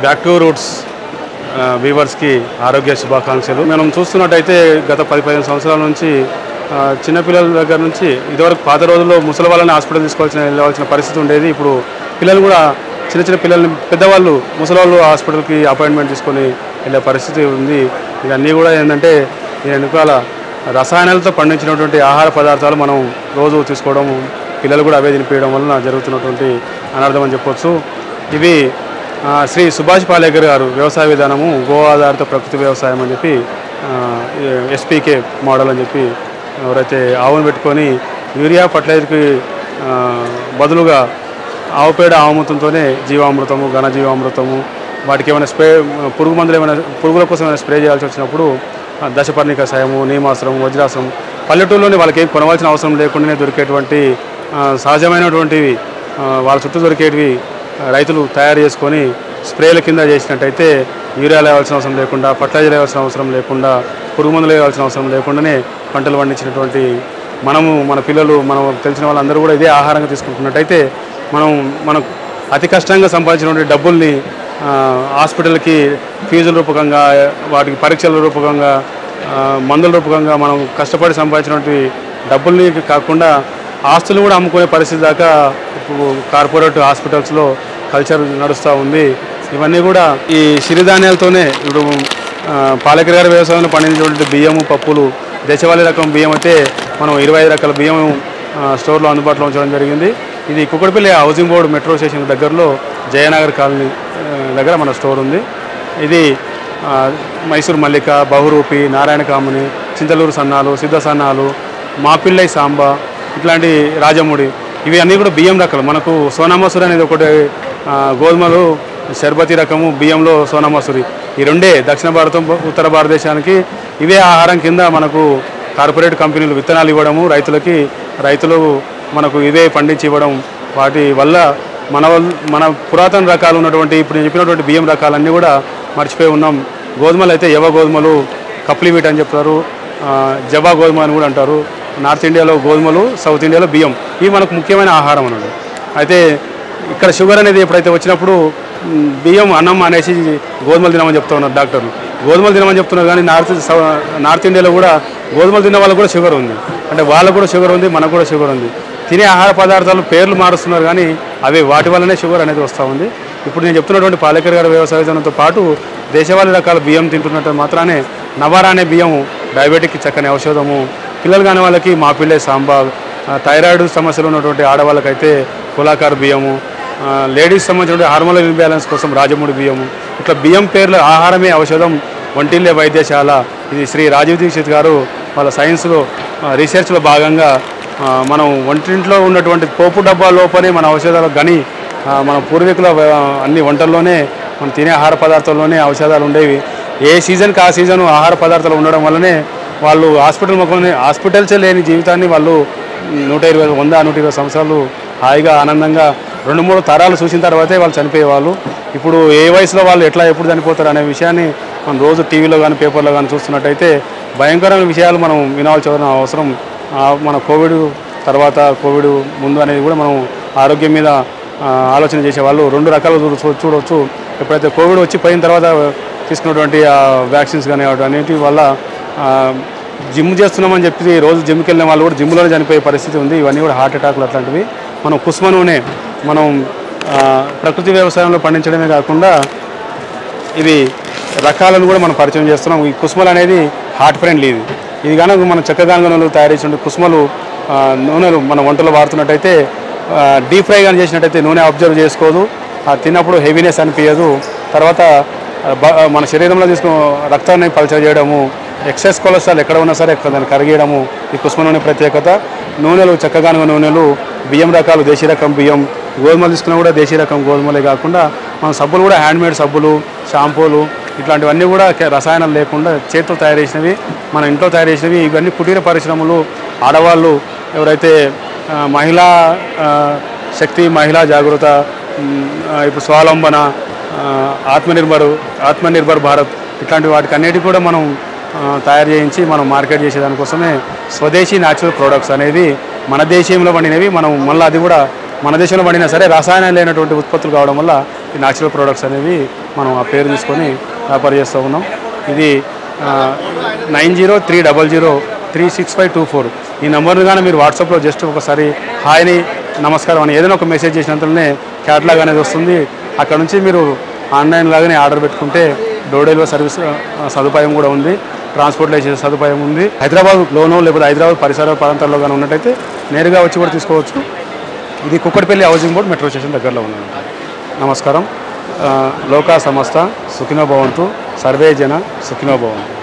Back to roots వీవర్స్కి ఆరోగ్య శుభాకాంక్షలు. మనం చూస్తున్నట్టయితే గత 10-15 సంవత్సరాల నుంచి చిన్నపిల్లల దగ్గర నుంచి ఇదివరకు పాత రోజుల్లో ముసలి వాళ్ళని హాస్పిటల్ వెళ్ళవలసిన పరిస్థితి ఉండేది. ఇప్పుడు పిల్లలు కూడా చిన్న పిల్లల్ని పెద్దవాళ్ళు ముసలివాళ్ళు హాస్పిటల్కి అపాయింట్మెంట్ తీసుకొని వెళ్ళే పరిస్థితి ఉంది. ఇవన్నీ కూడా ఏంటంటే ఈ వెనుకాల రసాయనాలతో పండించినటువంటి ఆహార పదార్థాలు మనం రోజు తీసుకోవడం, పిల్లలు కూడా అవే తినిపించడం వలన జరుగుతున్నటువంటి అనర్థం అని చెప్పొచ్చు. ఇవి శ్రీ సుభాష్ పాలేకర్ గారు వ్యవసాయ విధానము గో ఆధారిత ప్రకృతి వ్యవసాయం అని చెప్పి ఎస్పీకే మోడల్ అని చెప్పి ఎవరైతే ఆవును పెట్టుకొని యూరియా ఫర్టిలైజర్కి బదులుగా ఆవు పేడ ఆవుమూతంతోనే జీవామృతము, ఘనజీవామృతము, వాటికి ఏమైనా పురుగు మందులు పురుగుల కోసం ఏమైనా స్ప్రే చేయాల్సి వచ్చినప్పుడు దశపర్ణిక సాయము, నీమాశ్రం, వజ్రాశ్రం పల్లెటూరులోని వాళ్ళకి ఏం కొనవలసిన అవసరం లేకుండానే దొరికేటువంటి సహజమైనటువంటివి వాళ్ళ చుట్టూ దొరికేటివి రైతులు తయారు చేసుకొని స్ప్రేల కింద చేసినట్టయితే యూరియాలు వేయాల్సిన అవసరం లేకుండా, ఫర్టిలైజర్ వేయాల్సిన అవసరం లేకుండా, పురుగు మందులు వేయాల్సిన అవసరం లేకుండానే పంటలు పండించినటువంటి మనము, మన పిల్లలు, మనం తెలిసిన వాళ్ళందరూ కూడా ఇదే ఆహారంగా తీసుకుంటున్నట్టయితే మనం అతి కష్టంగా సంపాదించినటువంటి డబ్బుల్ని హాస్పిటల్కి ఫీజుల రూపకంగా, వాటికి పరీక్షల రూపకంగా, మందుల రూపకంగా మనం కష్టపడి సంపాదించినటువంటి డబ్బుల్ని కాకుండా ఆస్తులు కూడా అమ్ముకునే పరిస్థితి దాకా కార్పొరేట్ హాస్పిటల్స్లో కల్చర్ నడుస్తూ ఉంది. ఇవన్నీ కూడా ఈ సిరిధాన్యాలతోనే ఇప్పుడు పాలేకర్ గారి వ్యవసాయంలో పండించినటువంటి బియ్యము, పప్పులు, దేశవాళీ రకం బియ్యం అయితే మనం 25 రకాల బియ్యం స్టోర్లో అందుబాటులో ఉంచడం జరిగింది. ఇది Kukkadapalli housing board metro station దగ్గరలో జయనగర్ కాలనీ దగ్గర మన స్టోర్ ఉంది. ఇది మైసూర్ మల్లిక, బహురూపి, నారాయణ కాముని, చింతలూరు సన్నాలు, సిద్ధ సన్నాలు, మాపిల్లై సాంబా, ఇట్లాంటి రాజముడి, ఇవి అన్నీ కూడా బియ్యం రకాలు. మనకు సోనామసూరి అనేది ఒకటి గోధుమలు షర్బతి రకము బియ్యంలో సోనామసూరి, ఈ రెండే దక్షిణ భారతం, ఉత్తర భారతదేశానికి ఇవే ఆహారం కింద మనకు కార్పొరేట్ కంపెనీలు విత్తనాలు ఇవ్వడము, రైతులు మనకు ఇవే పండించి ఇవ్వడం, వాటి వల్ల మన పురాతన రకాలు ఉన్నటువంటి ఇప్పుడు నేను చెప్పినటువంటి బియ్యం రకాలన్నీ కూడా మర్చిపోయి ఉన్నాం. గోధుమలు అయితే యవ గోధుమలు, కప్లీ వీట్ అని చెప్తారు, జవా గోధుమ అని కూడా అంటారు. నార్త్ ఇండియాలో గోధుమలు, సౌత్ ఇండియాలో బియ్యం, ఇవి మనకు ముఖ్యమైన ఆహారం అన్నది. అయితే ఇక్కడ షుగర్ అనేది ఎప్పుడైతే వచ్చినప్పుడు బియ్యం అన్నం అనేసి గోధుమలు తినమని చెప్తూ ఉన్నారు డాక్టర్లు. గోధుమలు తినమని చెప్తున్నారు కానీ నార్త్ ఇండియాలో కూడా గోధుమలు తిన్న వాళ్ళకు కూడా షుగర్ ఉంది. అంటే వాళ్ళకు కూడా షుగర్ ఉంది, మనకు కూడా షుగర్ ఉంది. తినే ఆహార పదార్థాలు పేర్లు మారుస్తున్నారు కానీ అవి వాటి వల్లనే షుగర్ అనేది వస్తూ ఉంది. ఇప్పుడు నేను చెప్తున్నటువంటి పాలేకర్ గారి వ్యవసాయ విధానంతో పాటు దేశవాళీ రకాల బియ్యం తింటున్నట్టు మాత్రానే నవారా అనే బియ్యం డయాబెటిక్కి చక్కని ఔషధము, పిల్లలు కాని వాళ్ళకి మాపిల్లే సాంబా, థైరాయిడ్ సమస్యలు ఉన్నటువంటి ఆడవాళ్ళకైతే కులాకార్ బియ్యము, లేడీస్ సంబంధించిన హార్మోనల్ ఇంబ్యాలెన్స్ కోసం రాజముడి బియ్యము, ఇట్లా బియ్యం పేర్ల ఆహారమే ఔషధం, వంటిల్లే వైద్యశాల. ఇది శ్రీ రాజీవ్ దీక్షిత్ గారు వాళ్ళ సైన్స్లో రీసెర్చ్లో భాగంగా మనం వంటింట్లో ఉన్నటువంటి పోపు డబ్బా లోపలే మన ఔషధాలు గని మన పూర్వీకుల అన్ని వంటల్లోనే మనం తినే ఆహార పదార్థాల్లోనే ఔషధాలు ఉండేవి. ఏ సీజన్కి ఆ సీజన్ ఆహార పదార్థాలు ఉండడం వల్లనే వాళ్ళు హాస్పిటల్సే లేని జీవితాన్ని వాళ్ళు 120-120 సంవత్సరాలు హాయిగా ఆనందంగా 2-3 తరాలు చూసిన తర్వాతే వాళ్ళు చనిపోయేవాళ్ళు. ఇప్పుడు ఏ వయసులో వాళ్ళు ఎప్పుడు చనిపోతారు అనే విషయాన్ని మనం రోజు టీవీలో కానీ పేపర్లో కానీ చూస్తున్నట్టయితే భయంకరమైన విషయాలు మనం వినాల్సిన అవసరం. మన కోవిడ్ తర్వాత, కోవిడ్ ముందు అనేది కూడా మనం ఆరోగ్యం మీద ఆలోచన చేసేవాళ్ళు 2 రకాలు చూడవచ్చు. ఎప్పుడైతే కోవిడ్ వచ్చి పోయిన తర్వాత తీసుకున్నటువంటి వ్యాక్సిన్స్ కానీ అన్నిటి వల్ల జిమ్ చేస్తున్నామని చెప్పి రోజు జిమ్కి వెళ్ళిన వాళ్ళు కూడా జిమ్లోనే చనిపోయే పరిస్థితి ఉంది. ఇవన్నీ కూడా హార్ట్ అటాక్లు అట్లాంటివి. మనం కుస్మ నూనె మనం ప్రకృతి వ్యవసాయంలో పండించడమే కాకుండా ఇవి రకాలను కూడా మనం పరిచయం చేస్తున్నాం. ఈ కుస్మలు అనేది హార్ట్ ఫ్రెండ్లీ. ఇది కనుక మనం చెక్కగానుగ నూనెలు తయారు చేసిన కుస్మలు నూనెలు మన వంటలో వాడుతున్నట్టయితే డీప్ ఫ్రై కానీ చేసినట్టయితే నూనె అబ్జర్వ్ చేసుకోదు, తిన్నప్పుడు హెవీనెస్ అనిపించదు. తర్వాత మన శరీరంలో తీసుకున్న రక్తాన్ని పల్చర్ చేయడము, ఎక్సెస్ కొలెస్ట్రాల్ ఎక్కడ ఉన్నా సరే దాన్ని కరిగేయడము ఈ కుస్మ నూనె ప్రత్యేకత. నూనెలు చెక్కగానుగ నూనెలు, బియ్యం రకాలు దేశీ రకం బియ్యం, గోధుమలు తీసుకున్నా కూడా దేశీ రకం గోధుమలే కాకుండా మన సబ్బులు కూడా హ్యాండ్మేడ్ సబ్బులు, షాంపూలు, ఇట్లాంటివన్నీ కూడా రసాయనాలు లేకుండా చేతితో తయారు చేసినవి, మన ఇంట్లో తయారు చేసినవి. ఇవన్నీ కుటీర పరిశ్రమలు, ఆడవాళ్ళు ఎవరైతే మహిళా శక్తి, మహిళా జాగృత, ఇప్పుడు స్వావలంబన, ఆత్మనిర్భర్ భారత్ ఇట్లాంటి వాటికి అన్నిటికీ కూడా మనం తయారు చేయించి మనం మార్కెట్ చేసేదానికోసమే స్వదేశీ న్యాచురల్ ప్రోడక్ట్స్ అనేది మన దేశంలో పండినవి. మనం మళ్ళీ అది కూడా మన దేశంలో పండినా సరే రసాయనాలు లేనటువంటి ఉత్పత్తులు కావడం వల్ల ఈ న్యాచురల్ ప్రోడక్ట్స్ అనేవి మనం ఆ పేరు తీసుకొని వ్యాపారం చేస్తూ ఉన్నాం. ఇది 9030036524 ఈ నెంబర్ని కానీ మీరు వాట్సాప్లో జస్ట్ ఒకసారి హాయ్ని నమస్కారం అని ఏదైనా ఒక మెసేజ్ చేసినంతనే క్యాటలాగ్ అనేది వస్తుంది. అక్కడ నుంచి మీరు ఆన్లైన్ లాగానే ఆర్డర్ పెట్టుకుంటే డోర్ డెలివరీ సర్వీస్ సదుపాయం కూడా ఉంది, ట్రాన్స్పోర్ట్లో చేసే సదుపాయం ఉంది. హైదరాబాద్లోనో లేకపోతే హైదరాబాద్ పరిసర ప్రాంతాల్లో కానీ ఉన్నట్టయితే నేరుగా వచ్చి కూడా తీసుకోవచ్చు. ఇది Kukatpally housing board metro station దగ్గరలో ఉంది. నమస్కారం. లోకా సమస్త సుఖినో భవంతు, సర్వే జన సుఖినో భవంతు.